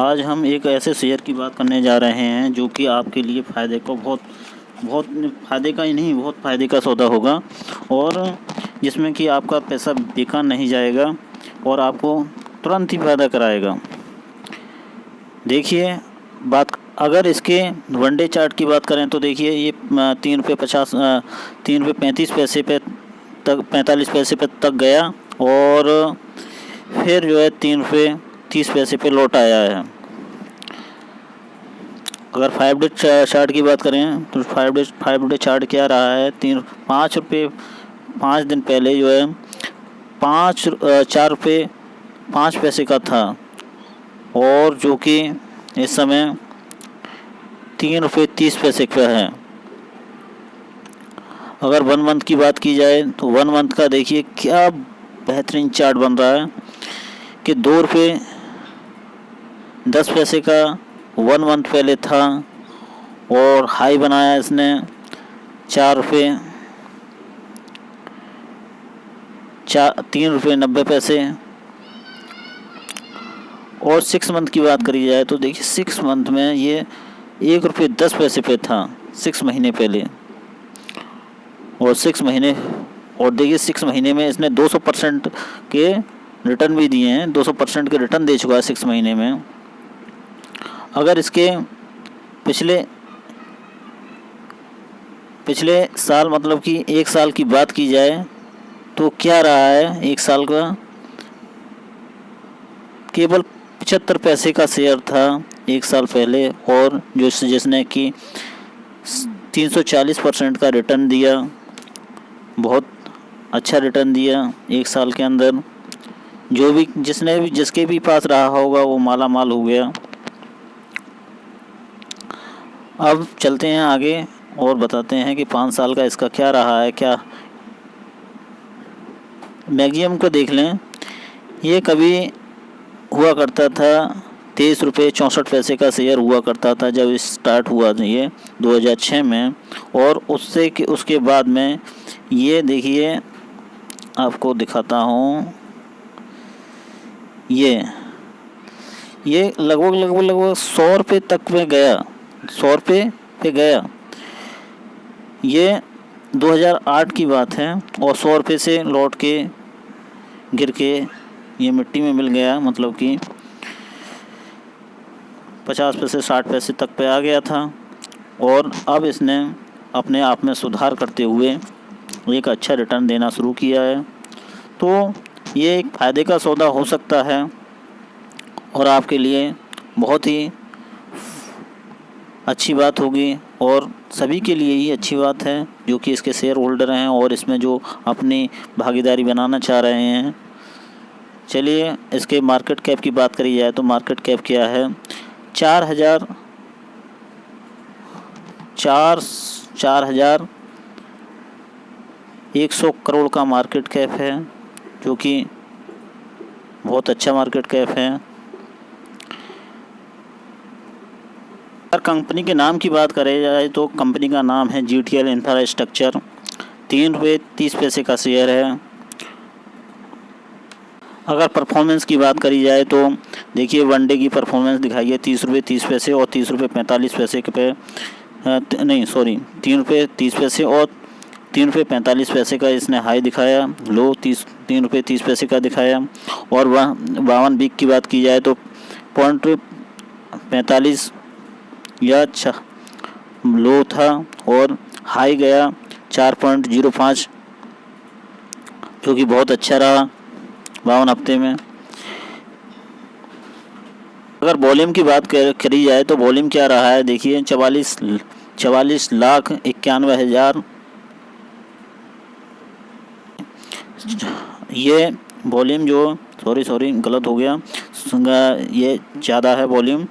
आज हम एक ऐसे शेयर की बात करने जा रहे हैं जो कि आपके लिए फ़ायदे को बहुत बहुत फ़ायदे का ही नहीं, बहुत फ़ायदे का सौदा होगा और जिसमें कि आपका पैसा बेकार नहीं जाएगा और आपको तुरंत ही फ़ायदा कराएगा। देखिए, बात अगर इसके वनडे चार्ट की बात करें तो देखिए ये ₹3.35 पे तक 45 पैसे पे तक गया और फिर जो है ₹3.30 पे लौट आया है। अगर 5 डे चार्ट की बात करें तो 5 डे चार्ट क्या रहा है, 5 रुपये 5 दिन पहले जो है 4 रुपये 5 पैसे का था और जो कि इस समय ₹3.30 का है। अगर 1 मंथ की बात की जाए तो 1 मंथ का देखिए क्या बेहतरीन चार्ट बन रहा है कि ₹2.10 का 1 मंथ पहले था और हाई बनाया इसने ₹3.90 और 6 मंथ की बात करी जाए तो देखिए 6 मंथ में ये ₹1.10 पे था 6 महीने पहले और 6 महीने और देखिए 6 महीने में इसने 200% के रिटर्न भी दिए हैं, 200% के रिटर्न दे चुका है 6 महीने में। अगर इसके पिछले साल मतलब कि 1 साल की बात की जाए तो क्या रहा है, 1 साल का केवल 75 पैसे का शेयर था 1 साल पहले और जिसने कि 340% का रिटर्न दिया, बहुत अच्छा रिटर्न दिया 1 साल के अंदर। जिसके भी पास रहा होगा वो माला माल हो गया। अब चलते हैं आगे और बताते हैं कि 5 साल का इसका क्या रहा है। क्या मैक्सिमम को देख लें, ये कभी हुआ करता था ₹23.64 का शेयर हुआ करता था जब स्टार्ट हुआ था ये 2006 में और उसके बाद में ये देखिए आपको दिखाता हूँ, ये लगभग 100 रुपये तक में गया, 100 रुपये पे गया। ये 2008 की बात है और 100 रुपये से लौट के गिर के ये मिट्टी में मिल गया, मतलब कि 50 पैसे 60 पैसे तक पे आ गया था और अब इसने अपने आप में सुधार करते हुए एक अच्छा रिटर्न देना शुरू किया है। तो ये एक फ़ायदे का सौदा हो सकता है और आपके लिए बहुत ही अच्छी बात होगी और सभी के लिए ही अच्छी बात है जो कि इसके शेयर होल्डर हैं और इसमें जो अपनी भागीदारी बनाना चाह रहे हैं। चलिए इसके मार्केट कैप की बात करी जाए तो मार्केट कैप क्या है, 4,100 करोड़ का मार्केट कैप है जो कि बहुत अच्छा मार्केट कैप है। अगर कंपनी के नाम की बात करें जाए तो कंपनी का नाम है GTL इंफ्रास्ट्रक्चर, ₹3.30 का शेयर है। अगर परफॉर्मेंस की बात करी जाए तो देखिए वनडे की परफॉर्मेंस दिखाई है ₹30.30 और ₹30.45 पे ₹3.30 और ₹3.45 का इसने हाई दिखाया, लो ₹3.30 का दिखाया। और 52 वीक की बात की जाए तो 0.45 या लो था और हाई गया 4.05 जो कि बहुत अच्छा रहा 52 हफ्ते में। अगर वॉल्यूम की बात करी जाए तो वॉल्यूम क्या रहा है, देखिए 44,91,000 ये वॉल्यूम जो सॉरी गलत हो गया, ये ज़्यादा है वॉल्यूम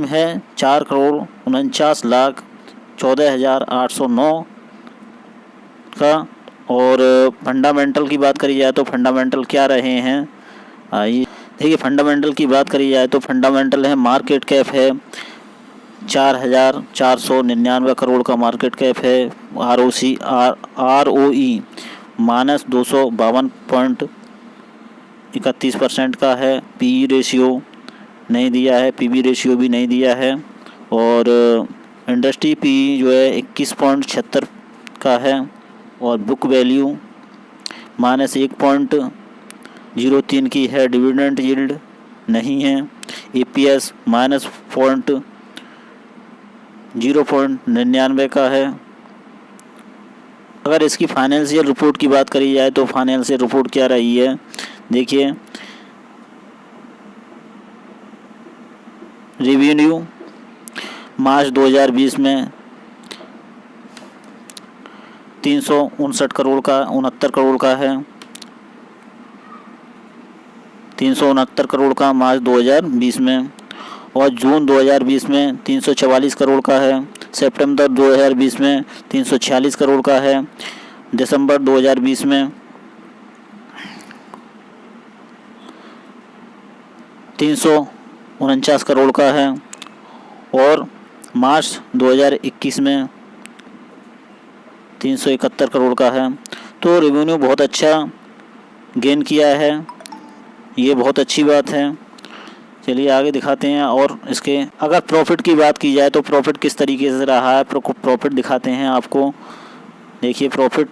है 4,49,14,809 का। और फंडामेंटल की बात करी जाए तो फंडामेंटल क्या रहे हैं, देखिए फंडामेंटल की बात करी जाए तो फंडामेंटल है, मार्केट कैप है 4,499 करोड़ का मार्केट कैप है। ROE -252.31% का है। PE रेशियो नहीं दिया है, पीबी रेशियो भी नहीं दिया है, और इंडस्ट्री पी जो है 21.76 का है, और बुक वैल्यू -1.03 की है। डिविडेंड यील्ड नहीं है। EPS -0.99 का है। अगर इसकी फाइनेंशियल रिपोर्ट की बात करी जाए तो फाइनेंशियल रिपोर्ट क्या रही है, देखिए रेवेन्यू मार्च 2020 में 359 करोड़ का 69 करोड़ का है, 369 करोड़ का मार्च 2020 में, और जून 2020 में 344 करोड़ का है, सितंबर 2020 में 346 करोड़ का है, दिसंबर 2020 में 349 करोड़ का है, और मार्च 2021 में 371 करोड़ का है। तो रेवेन्यू बहुत अच्छा गेन किया है, ये बहुत अच्छी बात है। चलिए आगे दिखाते हैं। और इसके अगर प्रॉफिट की बात की जाए तो प्रॉफिट किस तरीके से रहा है, प्रॉफिट दिखाते हैं आपको। देखिए प्रॉफिट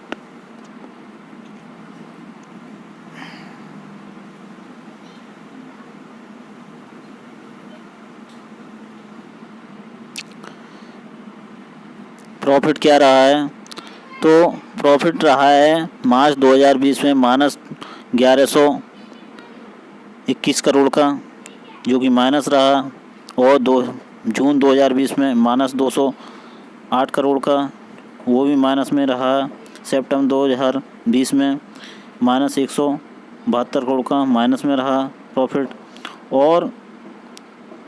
क्या रहा है, तो प्रॉफिट रहा है मार्च 2020 में -1121 करोड़ का, जो कि माइनस रहा, और जून 2020 में -208 करोड़ का, वो भी माइनस में रहा। सितंबर 2020 में -172 करोड़ का माइनस में रहा प्रॉफिट, और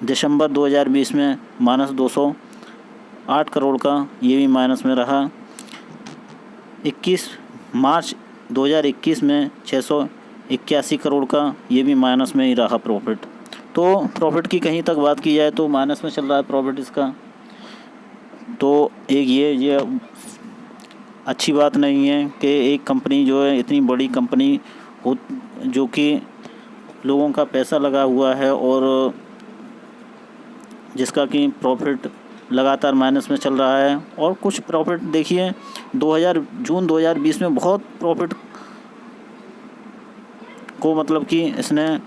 दिसंबर 2020 में -208 करोड़ का, ये भी माइनस में रहा। 21 मार्च 2021 में 681 करोड़ का, ये भी माइनस में ही रहा प्रॉफिट। तो प्रॉफिट की कहीं तक बात की जाए तो माइनस में चल रहा है प्रॉफिट इसका। तो एक ये अच्छी बात नहीं है कि एक कंपनी जो है इतनी बड़ी कंपनी हो, जो कि लोगों का पैसा लगा हुआ है और जिसका कि प्रॉफिट लगातार माइनस में चल रहा है। और कुछ प्रॉफिट देखिए जून 2020 में बहुत प्रॉफिट को मतलब कि इसने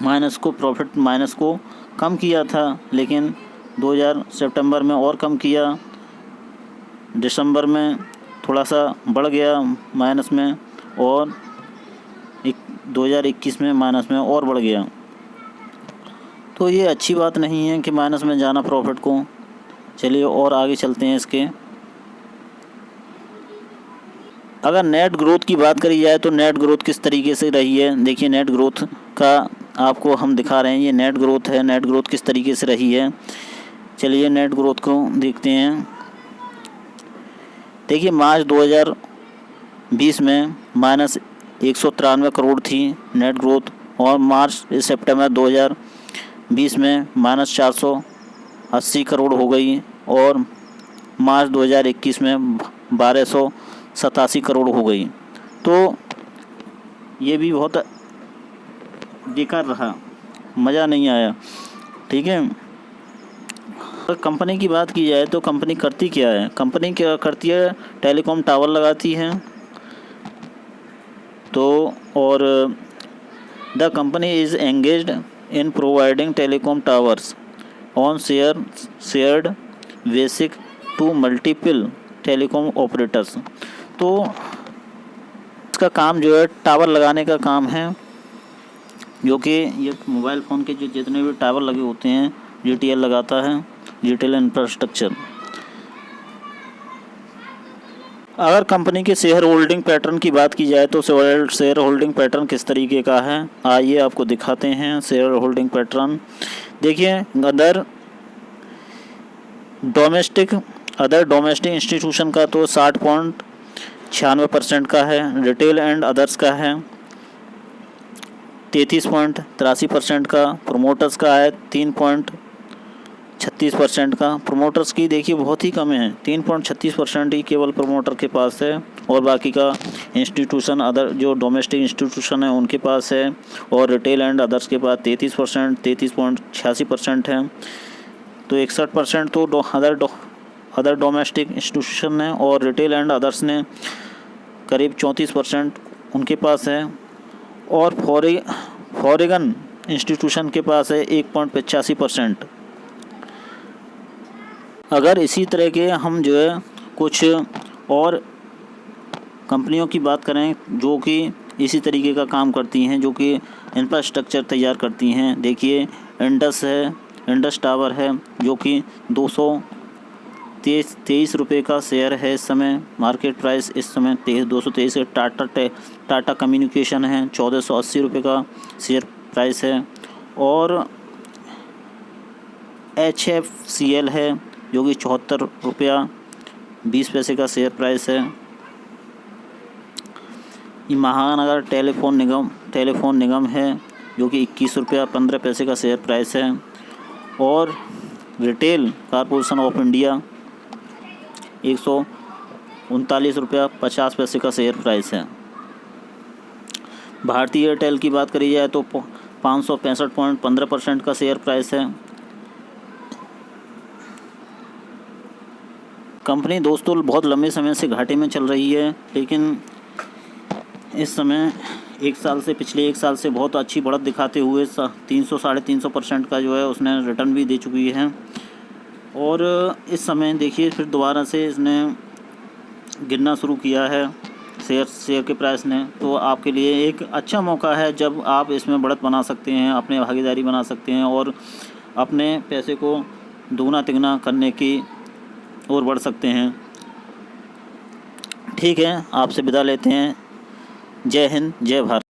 प्रॉफिट माइनस को कम किया था, लेकिन सितंबर में और कम किया, दिसंबर में थोड़ा सा बढ़ गया माइनस में, और 2021 में माइनस में और बढ़ गया। तो ये अच्छी बात नहीं है कि माइनस में जाना प्रॉफिट को। चलिए और आगे चलते हैं इसके। अगर नेट ग्रोथ की बात करी जाए तो नेट ग्रोथ किस तरीके से रही है, देखिए नेट ग्रोथ का आपको हम दिखा रहे हैं, ये नेट ग्रोथ है। नेट ग्रोथ किस तरीके से रही है, चलिए नेट ग्रोथ को देखते हैं। देखिए मार्च 2020 में -193 करोड़ थी नेट ग्रोथ, और सितंबर 2020 में -480 करोड़ हो गई, और मार्च 2021 में 1287 करोड़ हो गई। तो ये भी बहुत बेकार रहा, मज़ा नहीं आया। ठीक है, अगर कंपनी की बात की जाए तो कंपनी करती क्या है, कंपनी क्या करती है, टेलीकॉम टावर लगाती है। तो और the company is engaged in providing telecom towers on shared basic to multiple telecom operators. तो इसका काम जो है टावर लगाने का काम है, जो कि ये मोबाइल फ़ोन के जो जितने भी टावर लगे होते हैं GTL लगाता है, GTL इंफ्रास्ट्रक्चर। अगर कंपनी के शेयर होल्डिंग पैटर्न की बात की जाए तो शेयर होल्डिंग पैटर्न किस तरीके का है, आइए आपको दिखाते हैं शेयर होल्डिंग पैटर्न। देखिए अदर डोमेस्टिक इंस्टीट्यूशन का तो 60.96% का है, रिटेल एंड अदर्स का है 33.83% का, प्रोमोटर्स का है 3.36% का। प्रोमोटर्स की देखिए बहुत ही कम है, 3.36% ही केवल प्रोमोटर के पास है, और बाकी का इंस्टीट्यूशन अदर जो डोमेस्टिक इंस्टीट्यूशन है उनके पास है, और रिटेल एंड अदर्स के पास 33%, 33.86% है। तो 61% तो अदर डोमेस्टिक इंस्टीट्यूशन है, और रिटेल एंड अदर्स ने करीब 34% उनके पास है, और फॉरेन इंस्टीट्यूशन के पास है 1.85%। अगर इसी तरह के हम जो है कुछ और कंपनियों की बात करें जो कि इसी तरीके का काम करती हैं, जो कि इंफ्रास्ट्रक्चर तैयार करती हैं, देखिए इंडस है, इंडस टावर है, जो कि 223 रुपये का शेयर है इस समय, मार्केट प्राइस इस समय 223 है। टाटा कम्युनिकेशन है, 1480 रुपये का शेयर प्राइस है, और HFCL है जो कि 74 रुपया 20 पैसे का शेयर प्राइस है। ये महानगर टेलीफोन निगम है जो कि 21 रुपया 15 पैसे का शेयर प्राइस है, और रिटेल कॉरपोरेशन ऑफ इंडिया 139 रुपया 50 पैसे का शेयर प्राइस है। भारतीय एयरटेल की बात करी जाए तो 565.15% का शेयर प्राइस है। कंपनी दोस्तों बहुत लंबे समय से घाटे में चल रही है, लेकिन इस समय पिछले एक साल से बहुत अच्छी बढ़त दिखाते हुए 300-350% का जो है उसने रिटर्न भी दे चुकी है। और इस समय देखिए फिर दोबारा से इसने गिरना शुरू किया है शेयर के प्राइस ने। तो आपके लिए एक अच्छा मौका है जब आप इसमें बढ़त बना सकते हैं, अपने भागीदारी बना सकते हैं, और अपने पैसे को दुगना तिगना करने की ओर बढ़ सकते हैं। ठीक है, आपसे विदा लेते हैं। जय हिंद, जय भारत।